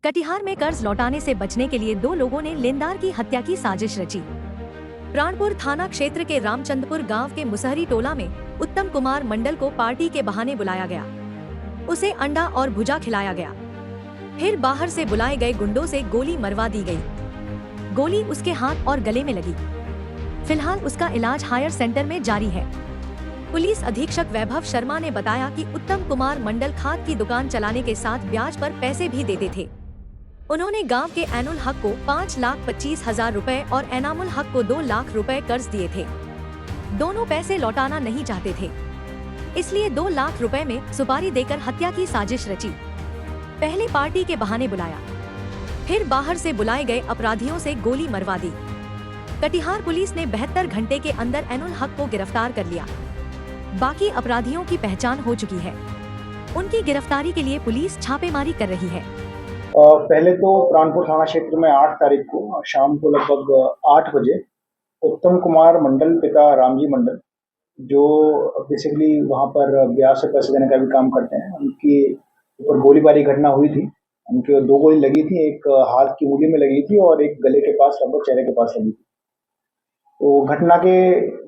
कटिहार में कर्ज लौटाने से बचने के लिए दो लोगों ने लेनदार की हत्या की साजिश रची। प्राणपुर थाना क्षेत्र के रामचंद्रपुर गांव के मुसहरी टोला में उत्तम कुमार मंडल को पार्टी के बहाने बुलाया गया। उसे अंडा और भुजा खिलाया गया। फिर बाहर से बुलाए गए गुंडों से गोली मरवा दी गई। गोली उसके हाथ और गले में लगी। फिलहाल उसका इलाज हायर सेंटर में जारी है। पुलिस अधीक्षक वैभव शर्मा ने बताया कि उत्तम कुमार मंडल खाद की दुकान चलाने के साथ ब्याज पर पैसे भी देते थे। उन्होंने गांव के एनुल हक को 5,25,000 रुपए और एनामुल हक को 2 लाख रुपए कर्ज दिए थे। दोनों पैसे लौटाना नहीं चाहते थे, इसलिए 2 लाख रुपए में सुपारी देकर हत्या की साजिश रची। पहले पार्टी के बहाने बुलाया, फिर बाहर से बुलाए गए अपराधियों से गोली मरवा दी। कटिहार पुलिस ने 72 घंटे के अंदर एनुल हक को गिरफ्तार कर लिया। बाकी अपराधियों की पहचान हो चुकी है। उनकी गिरफ्तारी के लिए पुलिस छापेमारी कर रही है। पहले तो प्राणपुर थाना क्षेत्र में 8 तारीख को शाम को लगभग 8 बजे उत्तम कुमार मंडल पिता रामजी मंडल, जो बेसिकली वहां पर ब्याज से पैसे देने का भी काम करते हैं, उनकी ऊपर गोलीबारी घटना हुई थी। उनके 2 गोली लगी थी, एक हाथ की उंगली में लगी थी और एक गले के पास लगभग चेहरे के पास लगी थी। तो घटना के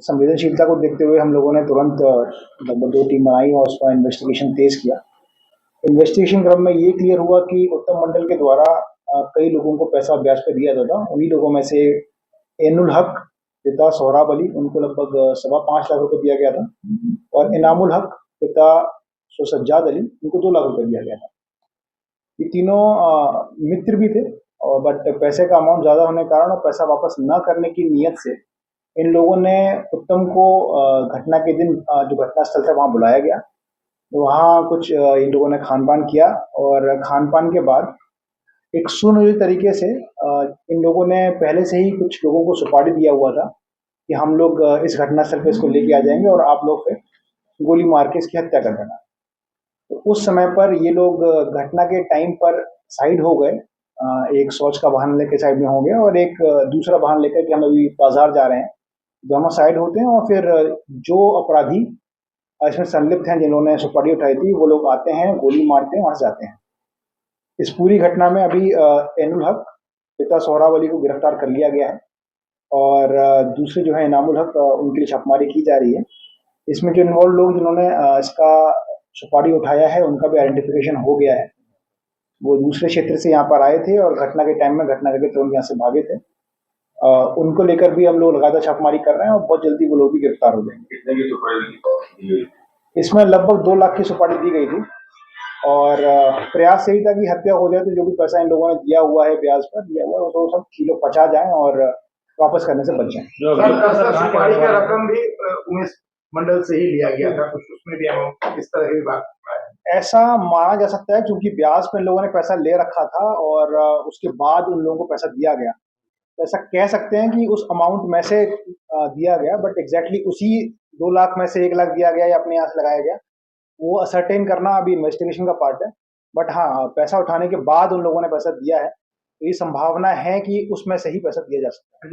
संवेदनशीलता को देखते हुए हम लोगों ने तुरंत लगभग 2 टीम बनाई और उसका इन्वेस्टिगेशन तेज किया। इन्वेस्टिगेशन क्रम में ये क्लियर हुआ कि उत्तम मंडल के द्वारा कई लोगों को पैसा ब्याज पर दिया जाता। उन्हीं लोगों में से एनुल हक पिता सोहराब अली, उनको लगभग 5.25 लाख रुपए दिया गया था, और इनामुल हक पिता सज्जाद अली, उनको 2 लाख रुपए दिया गया था। ये तीनों मित्र भी थे, और बट पैसे का अमाउंट ज्यादा होने के कारण और पैसा वापस न करने की नीयत से इन लोगों ने उत्तम को घटना के दिन जो घटना स्थल था वहां बुलाया गया। वहाँ कुछ इन लोगों ने खान पान किया, और खान पान के बाद एक सुनियोजित तरीके से इन लोगों ने पहले से ही कुछ लोगों को सुपारी दिया हुआ था कि हम लोग इस घटनास्थल पे इसको लेके आ जाएंगे और आप लोग फिर गोली मार के इसकी हत्या कर देना। तो उस समय पर ये लोग घटना के टाइम पर साइड हो गए। एक शौच का वाहन लेकर साइड में हो गया और एक दूसरा वाहन लेकर कि हम अभी बाजार जा रहे हैं। दोनों साइड होते हैं और फिर जो अपराधी इसमें संलिप्त हैं, जिन्होंने सुपारी उठाई थी, वो लोग आते हैं, गोली मारते हैं, वहां जाते हैं। इस पूरी घटना में अभी एनुल हक पिता सोहराब अली को गिरफ्तार कर लिया गया है, और दूसरे जो है इनामुल हक, उनके लिए छापेमारी की जा रही है। इसमें जो इन्वॉल्व लोग जिन्होंने इसका सुपारी उठाया है, उनका भी आइडेंटिफिकेशन हो गया है। वो दूसरे क्षेत्र से यहाँ पर आए थे और घटना के टाइम में घटना करके तुरंत यहाँ से भागे थे। उनको लेकर भी हम लोग लगातार छापेमारी कर रहे हैं और बहुत जल्दी वो लोग भी गिरफ्तार हो जाएंगे। इसमें लगभग 2 लाख की सुपारी दी गई थी, और प्रयास यही था कि हत्या हो जाए तो जो भी पैसा इन लोगों ने दिया हुआ है, ब्याज पर दिया हुआ है, वो सब किलो पचा जाए और वापस करने से बच जाए। सुपारी का रकम भी उमेश मंडल से ही लिया गया था, कुछ उसमें भी इस तरह की बात ऐसा माना जा सकता है, क्योंकि ब्याज पर इन लोगों ने पैसा ले रखा था और उसके बाद उन लोगों को पैसा दिया गया। तो ऐसा कह सकते हैं कि उस अमाउंट में से दिया गया, बट एग्जैक्टली उसी 2 लाख में से 1 लाख दिया गया या अपने यहाँ से लगाया गया, वो असरटेन करना अभी इन्वेस्टिगेशन का पार्ट है। बट हाँ, पैसा उठाने के बाद उन लोगों ने पैसा दिया है, तो ये संभावना है कि उसमें से ही पैसा दिया जा सकता है।